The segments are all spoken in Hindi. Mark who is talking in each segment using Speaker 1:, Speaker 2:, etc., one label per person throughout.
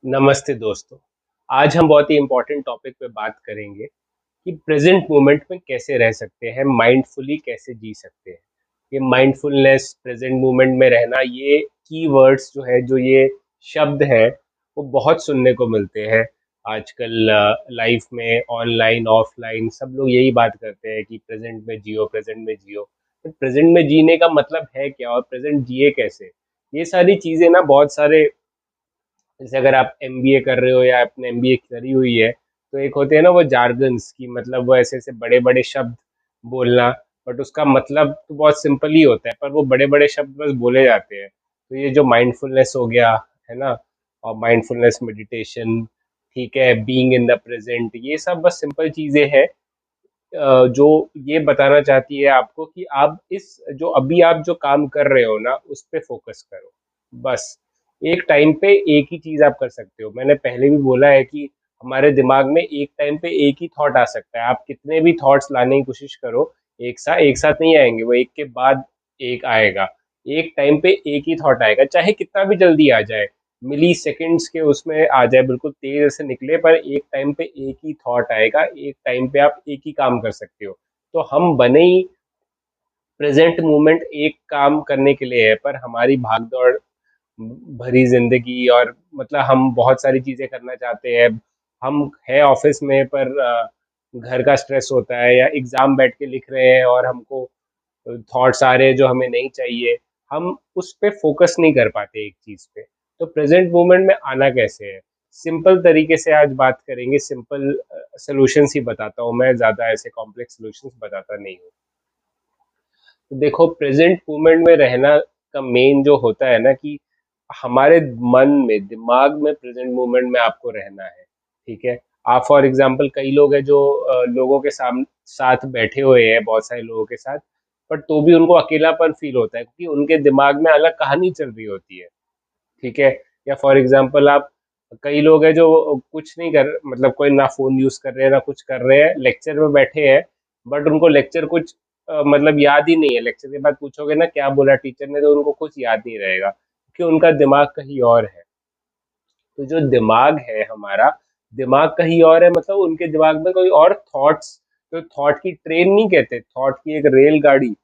Speaker 1: नमस्ते दोस्तों। आज हम बहुत ही इम्पोर्टेंट टॉपिक पे बात करेंगे कि प्रेजेंट मोमेंट में कैसे रह सकते हैं, माइंडफुली कैसे जी सकते हैं। ये माइंडफुलनेस, प्रेजेंट मोमेंट में रहना, ये कीवर्ड्स जो है, जो ये शब्द हैं, वो बहुत सुनने को मिलते हैं आजकल लाइफ में। ऑनलाइन ऑफलाइन सब लोग यही बात करते हैं कि प्रेजेंट में जियो, प्रेजेंट में जियो। तो प्रेजेंट में जीने का मतलब है क्या, और प्रेजेंट जिए कैसे? ये सारी चीज़ें ना, बहुत सारे, जैसे अगर आप एमबीए कर रहे हो या आपने एमबीए करी हुई है, तो एक होते हैं ना वो जार्गन्स की, मतलब वो ऐसे ऐसे बड़े बड़े शब्द बोलना। बट उसका मतलब तो बहुत सिंपल ही होता है, पर वो बड़े बड़े शब्द बस बोले जाते हैं। तो ये जो माइंडफुलनेस हो गया, है ना, और माइंडफुलनेस मेडिटेशन, ठीक है, बीइंग इन द प्रेजेंट, ये सब बस सिंपल चीज़ें हैं जो ये बताना चाहती है आपको कि आप इस जो अभी आप जो काम कर रहे हो ना, उस पे फोकस करो। बस एक टाइम पे एक ही चीज आप कर सकते हो। मैंने पहले भी बोला है कि हमारे दिमाग में एक टाइम पे एक ही थॉट आ सकता है। आप कितने भी थॉट्स लाने की कोशिश करो, एक साथ नहीं आएंगे, वो एक के बाद एक आएगा। एक टाइम पे एक ही थॉट आएगा, चाहे कितना भी जल्दी आ जाए, मिली सेकेंड्स के उसमें आ जाए, बिल्कुल तेज से निकले, पर एक टाइम पे एक ही थॉट आएगा। एक टाइम पे आप एक ही काम कर सकते हो। तो हम बने ही प्रेजेंट मोमेंट एक काम करने के लिए है, पर हमारी भागदौड़ भरी जिंदगी, और मतलब हम बहुत सारी चीजें करना चाहते हैं। हम है ऑफिस में, पर घर का स्ट्रेस होता है, या एग्जाम बैठ के लिख रहे हैं और हमको थॉट्स आ रहे हैं जो हमें नहीं चाहिए। हम उस पे फोकस नहीं कर पाते एक चीज पे। तो प्रेजेंट मोमेंट में आना कैसे है? सिंपल तरीके से आज बात करेंगे। सिंपल सॉल्यूशंस ही बताता हूँ मैं, ज्यादा ऐसे कॉम्प्लेक्स सॉल्यूशंस बताता नहीं हूँ। तो देखो, प्रेजेंट मोमेंट में रहना का मेन जो होता है ना, कि हमारे मन में, दिमाग में प्रेजेंट मोमेंट में आपको रहना है। ठीक है। आप फॉर एग्जांपल, कई लोग हैं जो लोगों के साथ बैठे हुए हैं, बहुत सारे लोगों के साथ, पर तो भी उनको अकेलापन फील होता है, क्योंकि उनके दिमाग में अलग कहानी चल रही होती है। ठीक है। या फॉर एग्जांपल आप, कई लोग हैं जो कुछ नहीं कर, मतलब कोई ना फोन यूज कर रहे हैं ना कुछ कर रहे हैं, लेक्चर में बैठे हैं, बट उनको लेक्चर कुछ मतलब याद ही नहीं है। लेक्चर के बाद पूछोगे ना क्या बोला टीचर ने, तो उनको कुछ याद नहीं रहेगा, क्योंकि उनका दिमाग कहीं और है। तो जो दिमाग है हमारा, दिमाग कहीं और है, मतलब उनके दिमाग में कोई और थॉट्स, तो थॉट की ट्रेन नहीं कहते, थॉट की एक रेलगाड़ी,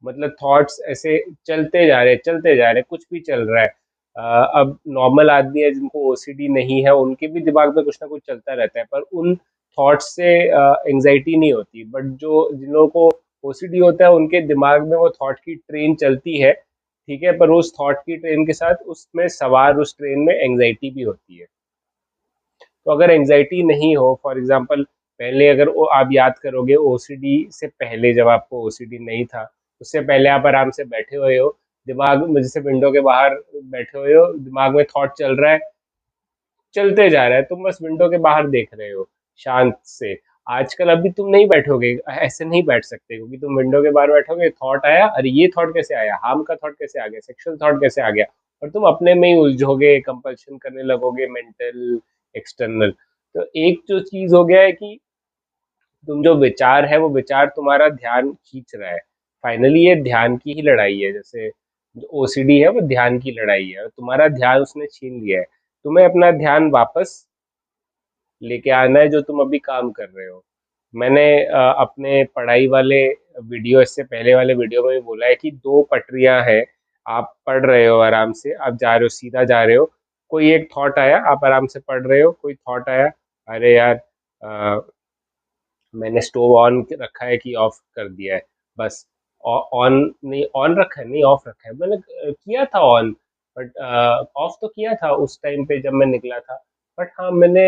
Speaker 1: मतलब थॉट्स ऐसे चलते जा रहे, चलते जा रहे, कुछ भी चल रहा है। अब नॉर्मल आदमी है जिनको ओसीडी नहीं है, उनके भी दिमाग में कुछ ना कुछ चलता रहता है, पर उन थॉट्स से एंजाइटी नहीं होती। बट जो जिन लोगों को ओसीडी होता है, उनके दिमाग में वो थॉट की ट्रेन चलती है। ठीक है, पर उस थॉट की ट्रेन के साथ उसमें सवार, उस ट्रेन में एंजाइटी भी होती है। तो अगर एंजाइटी नहीं हो, फॉर एग्जांपल, पहले अगर आप याद करोगे ओसीडी से पहले, जब आपको ओसीडी नहीं था, उससे पहले आप आराम से बैठे हुए हो, दिमाग में जैसे विंडो के बाहर बैठे हुए हो, दिमाग में थॉट चल रहा है, चलते जा रहा है, तुम बस विंडो के बाहर देख रहे हो शांत से। आजकल अभी तुम नहीं बैठोगे, ऐसे नहीं बैठ सकते, क्योंकि तुम विंडो के बाहर बैठोगे, थॉट आया, अरे ये थॉट कैसे आया, हार्म का थॉट कैसे आ गया, सेक्सुअल थॉट कैसे आ गया, और तुम अपने में ही उलझोगे, कंपल्शन करने लगोगे, मेंटल, एक्सटर्नल। तो एक जो चीज हो गया है कि तुम जो विचार है, वो विचार तुम्हारा ध्यान खींच रहा है। फाइनली ये ध्यान की ही लड़ाई है। जैसे जो ओसीडी है, वो ध्यान की लड़ाई है, और तुम्हारा ध्यान उसने छीन लिया है। तुम्हें अपना ध्यान वापस लेके आना है, जो तुम अभी काम कर रहे हो। मैंने अपने पढ़ाई वाले वीडियो, इससे पहले वाले वीडियो में भी बोला है कि दो पटरियां हैं। आप पढ़ रहे हो आराम से, आप जा रहे हो, सीधा जा रहे हो, कोई एक थॉट आया, आप आराम से पढ़ रहे हो, कोई थॉट आया, अरे यार, मैंने स्टोव ऑन रखा है कि ऑफ कर दिया है, बस। ऑन नहीं, ऑन रखा है नहीं, ऑफ रखा है, मैंने किया था ऑन, बट ऑफ तो किया था उस टाइम पे जब मैं निकला था। बट हाँ, मैंने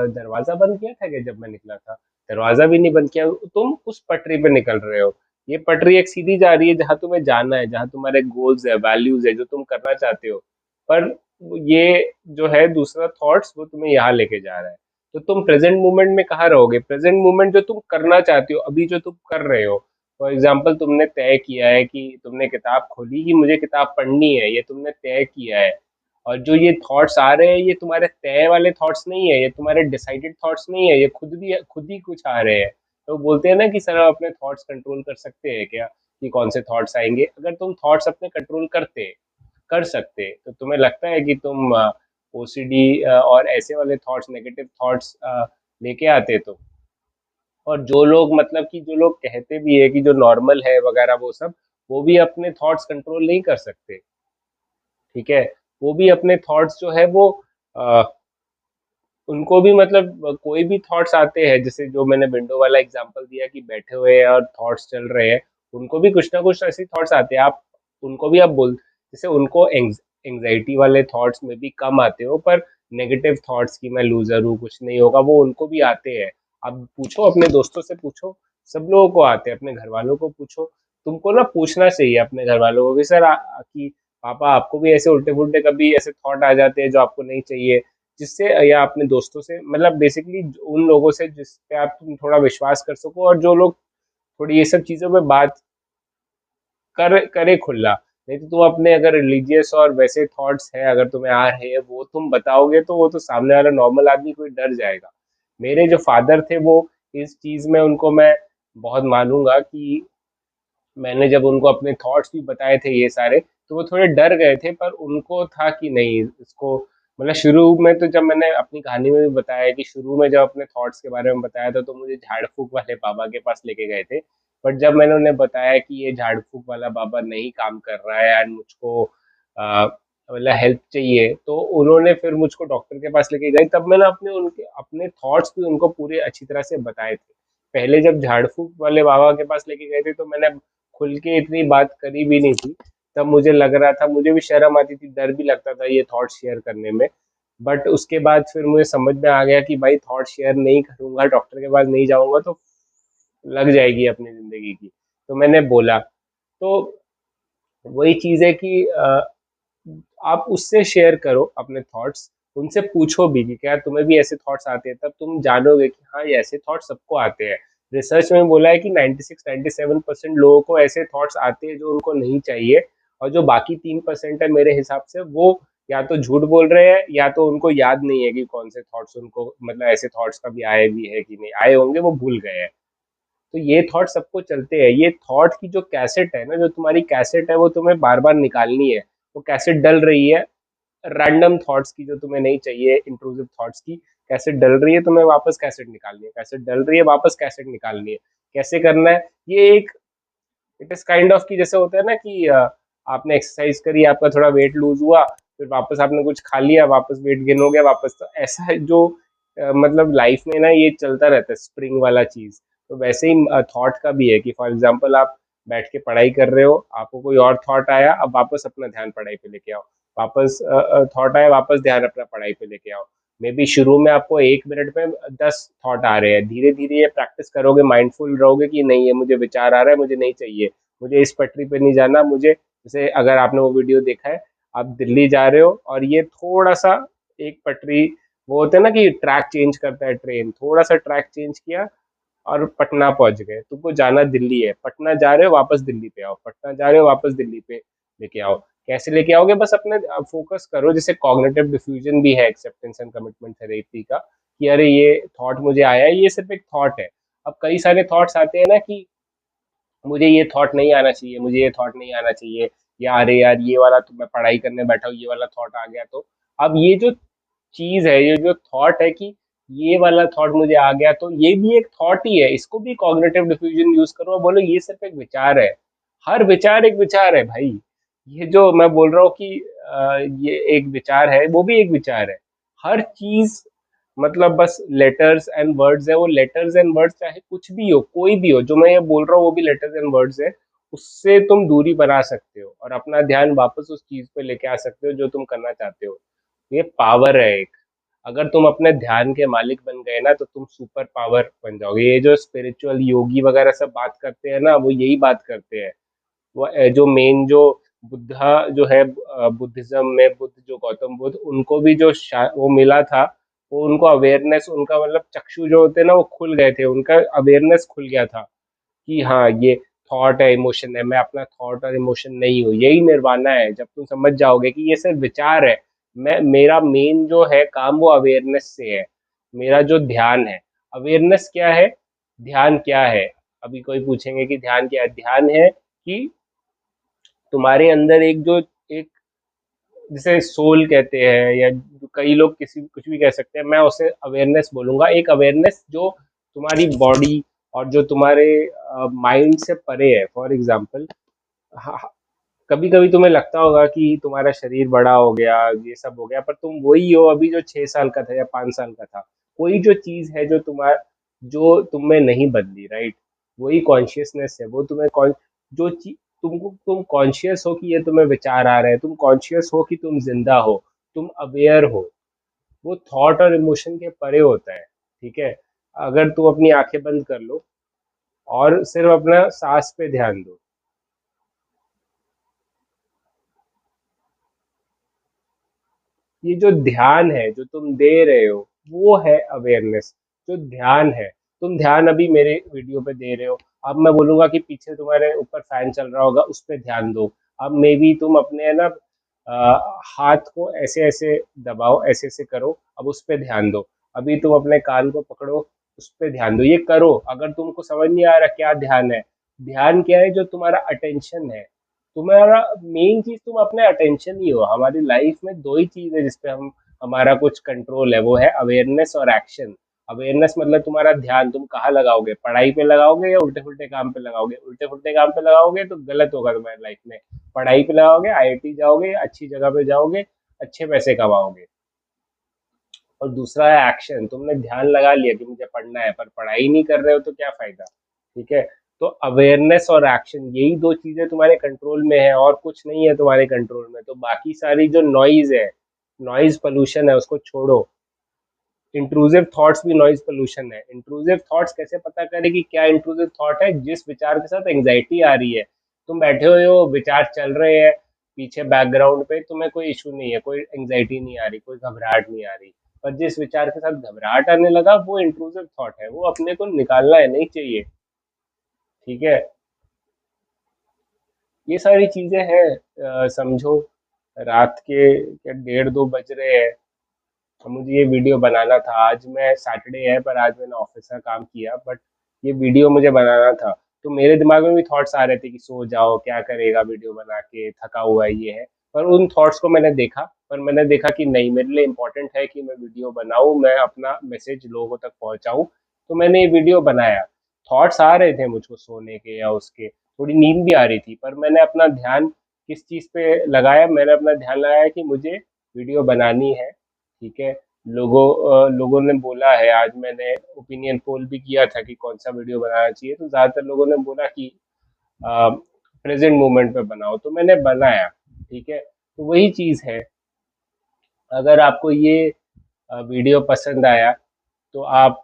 Speaker 1: दरवाजा बंद किया था कि जब मैं निकला था, दरवाजा भी नहीं बंद किया। तुम उस पटरी पे निकल रहे हो। ये पटरी एक सीधी जा रही है जहाँ तुम्हें जाना है, जहाँ तुम्हारे गोल्स है, वैल्यूज है, जो तुम करना चाहते हो। पर ये जो है दूसरा थॉट्स, वो तुम्हें यहाँ लेके जा रहा है। तो तुम प्रेजेंट मोमेंट में कहाँ रहोगे? प्रेजेंट मोमेंट जो तुम करना चाहते हो, अभी जो तुम कर रहे हो, फॉर एग्जाम्पल, तुमने तय किया है कि तुमने किताब खोली कि मुझे किताब पढ़नी है, ये तुमने तय किया है। और जो ये थॉट्स आ रहे हैं, ये तुम्हारे तय वाले थॉट्स नहीं है, ये तुम्हारे डिसाइडेड थॉट्स नहीं है, ये खुद ही कुछ आ रहे हैं। तो बोलते हैं ना कि सर, हम अपने थॉट्स कंट्रोल कर सकते हैं क्या, कि कौन से थॉट्स आएंगे? अगर तुम थॉट्स अपने कंट्रोल कर सकते, तो तुम्हें लगता है कि तुम ओसीडी और ऐसे वाले थॉट्स, नेगेटिव थॉट्स लेके आते तो। और जो लोग मतलब कि जो लोग कहते भी है कि जो नॉर्मल है वगैरह वो सब, वो भी अपने थॉट्स कंट्रोल नहीं कर सकते। ठीक है, वो भी अपने थॉट्स जो है वो अ, उनको भी मतलब कोई भी थॉट्स आते हैं, जैसे जो मैंने विंडो वाला एग्जांपल दिया कि बैठे हुए हैं और थॉट्स चल रहे हैं, उनको भी कुछ ना कुछ ऐसे थॉट्स आते हैं। आप उनको भी आप बोल, जैसे उनको एंग्जाइटी वाले थॉट्स में भी कम आते हो, पर नेगेटिव थॉट्स की मैं लूजर हूँ, कुछ नहीं होगा, वो उनको भी आते हैं। आप पूछो अपने दोस्तों से, पूछो, सब लोगों को आते हैं, अपने घर वालों को पूछो। तुमको ना पूछना चाहिए अपने घर वालों को कि सर कि पापा आपको भी ऐसे उल्टे पुल्टे कभी ऐसे थॉट आ जाते हैं जो आपको नहीं चाहिए, जिससे या अपने दोस्तों से, मतलब बेसिकली उन लोगों से जिस पे आप तुम थोड़ा विश्वास कर सको, और जो लोग थोड़ी ये सब चीज़ों पे बात करे खुला। नहीं तो तुम अपने अगर रिलीजियस और वैसे थॉट्स है अगर तुम्हें आ रहे हैं, वो तुम बताओगे तो वो तो सामने वाला नॉर्मल आदमी कोई डर जाएगा। मेरे जो फादर थे वो इस चीज़ में उनको मैं बहुत मानूंगा कि मैंने जब उनको अपने थॉट्स भी बताए थे ये सारे, तो वो थोड़े डर गए थे, पर उनको था कि नहीं इसको, मतलब शुरू में तो जब मैंने अपनी कहानी में भी बताया कि शुरू में जब अपने थॉट्स के बारे में बताया था तो मुझे झाड़ फूक वाले बाबा के पास लेके गए थे। बट जब मैंने उन्हें बताया कि ये झाड़ फूक वाला बाबा नहीं काम कर रहा है एंड मुझको मतलब हेल्प चाहिए, तो उन्होंने फिर मुझको डॉक्टर के पास लेके गए। तब मैंने अपने उनके अपने थॉट्स भी उनको पूरे अच्छी तरह से बताए थे। पहले जब झाड़ फूक वाले बाबा के पास लेके गए थे तो मैंने खुल के इतनी बात करी भी नहीं थी। तब मुझे लग रहा था, मुझे भी शर्म आती थी, डर भी लगता था ये थॉट शेयर करने में। बट उसके बाद फिर मुझे समझ में आ गया कि भाई थॉट शेयर नहीं करूंगा, डॉक्टर के पास नहीं जाऊंगा तो लग जाएगी अपनी जिंदगी की। तो मैंने बोला, तो वही चीज है कि आप उससे शेयर करो अपने थॉट्स, उनसे पूछो भी कि क्या तुम्हें भी ऐसे थॉट्स आते हैं, तब तुम जानोगे कि हाँ ये ऐसे थॉट्स सबको आते हैं। रिसर्च में बोला है कि 96-97% लोगों को ऐसे थॉट्स आते हैं जो उनको नहीं चाहिए, और जो बाकी 3% है मेरे हिसाब से वो या तो झूठ बोल रहे हैं या तो उनको याद नहीं है कि कौन से थॉट्स उनको, मतलब ऐसे थॉट्स कभी आए भी है कि नहीं आए होंगे, वो भूल गए हैं। तो ये थॉट सबको चलते हैं। ये थॉट की जो कैसेट है ना, जो तुम्हारी कैसेट है वो तुम्हें बार बार निकालनी है। वो कैसेट डल रही है रैंडम थॉट्स की, जो तुम्हें नहीं चाहिए, इंट्रूसिव थॉट्स की कैसेट डल रही है, तुम्हें वापस कैसेट निकालनी है, कैसेट डल रही है वापस कैसेट निकालनी है। कैसे करना है ये एक, इट इज काइंड ऑफ कि जैसे होता है ना कि आपने एक्सरसाइज करी, आपका थोड़ा वेट लूज हुआ, फिर वापस आपने कुछ खा लिया, वापस वेट गेन हो गया वापस, तो ऐसा है जो मतलब लाइफ में ना ये चलता रहता है स्प्रिंग वाला चीज। तो वैसे ही थॉट का भी है कि फॉर एग्जाम्पल आप बैठ के पढ़ाई कर रहे हो, आपको कोई और थॉट आया, अब वापस अपना ध्यान पढ़ाई पे लेके आओ, वापस थॉट आया, वापस ध्यान अपना पढ़ाई पे लेके आओ। मे बी शुरू में आपको 1 मिनट में 10 थॉट आ रहे हैं, धीरे धीरे ये प्रैक्टिस करोगे, माइंडफुल रहोगे कि नहीं ये मुझे विचार आ रहा है, मुझे नहीं चाहिए, मुझे इस पटरी पे नहीं जाना, मुझे, जैसे अगर आपने वो वीडियो देखा है, आप दिल्ली जा रहे हो और ये थोड़ा सा एक पटरी, वो होता है ना कि ट्रैक चेंज करता है ट्रेन, थोड़ा सा ट्रैक चेंज किया और पटना पहुंच गए, तुमको जाना दिल्ली है, पटना जा रहे हो वापस दिल्ली पे आओ, पटना जा रहे हो वापस दिल्ली पे लेके आओ। कैसे लेके आओगे, बस अपने फोकस करो, जैसे कॉग्निटिव डिफ्यूजन भी है एक्सेप्टेंस एंड कमिटमेंट थेरेपी का, कि अरे ये थॉट मुझे आया है, ये सिर्फ एक थॉट है। अब कई सारे थॉट्स आते हैं ना कि मुझे ये थॉट नहीं आना चाहिए, मुझे ये थॉट नहीं आना चाहिए, या अरे यार ये वाला, तो मैं पढ़ाई करने बैठा हूँ ये वाला थॉट आ गया, तो अब ये जो चीज है, ये जो थॉट है कि ये वाला थॉट मुझे आ गया, तो ये भी एक थॉट ही है, इसको भी कॉग्निटिव डिफ्यूजन यूज करो और बोलो ये सिर्फ एक विचार है। हर विचार एक विचार है भाई। ये जो मैं बोल रहा हूँ कि ये एक विचार है, वो भी एक विचार है। हर चीज मतलब बस लेटर्स एंड वर्ड्स है, वो लेटर्स एंड वर्ड्स चाहे कुछ भी हो, कोई भी हो, जो मैं ये बोल रहा हूँ वो भी लेटर्स एंड वर्ड्स है। उससे तुम दूरी बना सकते हो और अपना ध्यान वापस उस चीज पे लेके आ सकते हो जो तुम करना चाहते हो। ये पावर है एक। अगर तुम अपने ध्यान के मालिक बन गए ना तो तुम सुपर पावर बन जाओगे। ये जो स्पिरिचुअल योगी वगैरह सब बात करते हैं ना, वो यही बात करते हैं। वो जो मेन जो बुद्धा जो है, बुद्धिज्म में बुद्ध जो गौतम बुद्ध, उनको भी जो वो मिला था, वो उनको अवेयरनेस, उनका मतलब चक्षु जो होते हैं ना वो खुल गए थे, उनका अवेयरनेस खुल गया था कि हाँ ये थॉट है, इमोशन है, मैं अपना थॉट और इमोशन नहीं हूँ। यही निर्वाणा है, जब तुम समझ जाओगे कि ये सिर्फ विचार है। मैं, मेरा मेन जो है काम वो अवेयरनेस से है। मेरा जो ध्यान है, अवेयरनेस क्या है, ध्यान क्या है। अभी कोई पूछेंगे कि ध्यान क्या है, ध्यान है कि तुम्हारे अंदर एक जो एक जिसे सोल कहते हैं, या कई लोग किसी कुछ भी कह सकते हैं, मैं उसे अवेयरनेस बोलूंगा। एक अवेयरनेस जो तुम्हारी बॉडी और जो तुम्हारे माइंड से परे है। फॉर एग्जाम्पल, कभी कभी तुम्हें लगता होगा कि तुम्हारा शरीर बड़ा हो गया, ये सब हो गया, पर तुम वही हो अभी जो 6 साल का था या 5 साल का था। कोई जो चीज है जो तुम्हारा, जो तुम में नहीं बदली, राइट, वही कॉन्शियसनेस है। वो तुम्हें जो चीज तुमको, तुम कॉन्शियस हो कि ये तुम्हें विचार आ रहे हैं, तुम कॉन्शियस हो कि तुम जिंदा हो, तुम अवेयर हो, वो थॉट और इमोशन के परे होता है। ठीक है, अगर तुम अपनी आंखें बंद कर लो और सिर्फ अपना सांस पे ध्यान दो, ये जो ध्यान है जो तुम दे रहे हो, वो है अवेयरनेस। जो ध्यान है, तुम ध्यान अभी मेरे वीडियो पे दे रहे हो, अब मैं बोलूंगा कि पीछे तुम्हारे ऊपर फैन चल रहा होगा, उस पे ध्यान दो। अब मे बी तुम अपने है ना हाथ को ऐसे ऐसे दबाओ, ऐसे ऐसे करो, अब उस पे ध्यान दो। अभी तुम अपने कान को पकड़ो, उस पे ध्यान दो, ये करो। अगर तुमको समझ नहीं आ रहा क्या ध्यान है, ध्यान क्या है, जो तुम्हारा अटेंशन है, तुम्हारा मेन चीज तुम अपने अटेंशन ही हो। हमारी लाइफ में दो ही चीज है जिसपे हम, हमारा कुछ कंट्रोल है, वो है अवेयरनेस और एक्शन। अवेयरनेस मतलब तुम्हारा ध्यान तुम कहाँ लगाओगे, पढ़ाई पे लगाओगे या उल्टे फुल्टे काम पे लगाओगे। उल्टे फुल्टे काम पे लगाओगे तो गलत होगा तुम्हारी लाइफ में। पढ़ाई पे लगाओगे, आईआईटी जाओगे, अच्छी जगह पे जाओगे, अच्छे पैसे कमाओगे। और दूसरा है एक्शन। तुमने ध्यान लगा लिया कि मुझे पढ़ना है, पर पढ़ाई नहीं कर रहे हो तो क्या फायदा। ठीक है, तो अवेयरनेस और एक्शन, यही दो चीजें तुम्हारे कंट्रोल में है, और कुछ नहीं है तुम्हारे कंट्रोल में। तो बाकी सारी जो नॉइज है, नॉइज पोल्यूशन है, उसको छोड़ो। इंट्रूसिव थॉट्स भी नॉइज पोल्यूशन है। इंट्रूसिव थॉट्स कैसे पता करें कि क्या इंट्रूसिव थॉट है? जिस विचार के साथ एंग्जाइटी आ रही है, तुम बैठे हुए हो, विचार चल रहे हैं पीछे बैकग्राउंड पे, तुम्हें कोई इशू नहीं है, कोई एंग्जाइटी नहीं आ रही, कोई घबराहट नहीं आ रही। पर जिस विचार के साथ घबराहट आने लगा, वो इंट्रूसिव थॉट है, वो अपने को निकालना है, नहीं चाहिए। ठीक है, ये सारी चीजें हैं। समझो, रात के क्या 1:30-2 बज रहे हैं, अब मुझे ये वीडियो बनाना था। आज मैं, सैटरडे है पर आज मैंने ऑफिस का काम किया, बट ये वीडियो मुझे बनाना था। तो मेरे दिमाग में भी थॉट्स आ रहे थे कि सो जाओ, क्या करेगा वीडियो बना के, थका हुआ है, ये है। पर उन थॉट्स को मैंने देखा, पर मैंने देखा कि नहीं, मेरे लिए इम्पोर्टेंट है कि मैं वीडियो बनाऊं, मैं अपना मैसेज लोगों तक पहुंचाऊं। तो मैंने ये वीडियो बनाया। थॉट्स आ रहे थे मुझको सोने के या उसके, थोड़ी नींद भी आ रही थी, पर मैंने अपना ध्यान किस चीज़ पे लगाया? मैंने अपना ध्यान लगाया कि मुझे वीडियो बनानी है। ठीक है, लोगों ने बोला है, आज मैंने ओपिनियन पोल भी किया था कि कौन सा वीडियो बनाना चाहिए, तो ज़्यादातर लोगों ने बोला कि प्रेजेंट मोमेंट पे बनाओ, तो मैंने बनाया। ठीक है, तो वही चीज़ है। अगर आपको ये वीडियो पसंद आया, तो आप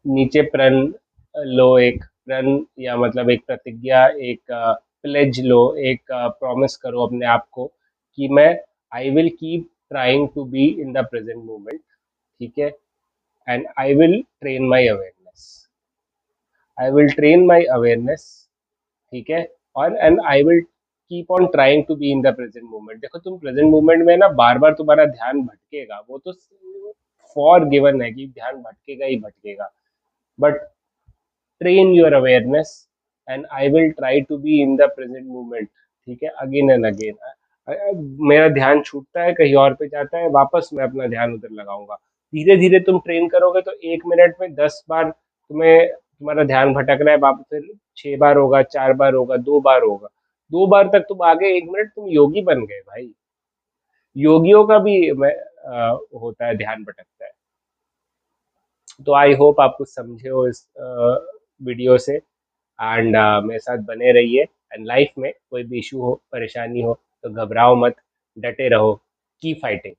Speaker 1: नीचे प्रण लो, एक प्रण, या मतलब एक प्रतिज्ञा, एक प्लेज लो, एक प्रॉमिस करो अपने आप को कि मैं, I will keep trying to be in the present moment. ठीक है, and I will train my awareness, I will train my awareness. ठीक है, और and I will keep on trying to be in the present moment. देखो, तुम प्रेजेंट मोमेंट में ना बार बार तुम्हारा ध्यान भटकेगा, वो तो फॉर गिवन है कि ध्यान भटकेगा ही भटकेगा। But train your awareness and I will try to be in the present moment। ठीक है, अगेन एंड अगेन। मेरा ध्यान छूटता है, कहीं और पे जाता है, वापस मैं अपना ध्यान उधर लगाऊंगा। धीरे धीरे तुम ट्रेन करोगे तो 1 मिनट में 10 बार तुम्हें, तुम्हारा ध्यान भटक रहा है, वापस फिर 6 बार होगा, 4 बार होगा, 2 बार होगा। 2 बार तक तुम आगे, 1 मिनट तुम योगी बन गए भाई। योगियों का भी होता है, ध्यान भटकता है। तो आई होप आप कुछ समझे हो इस वीडियो से, एंड मेरे साथ बने रहिए। एंड लाइफ में कोई भी इशू हो, परेशानी हो, तो घबराओ मत, डटे रहो, की फाइटिंग।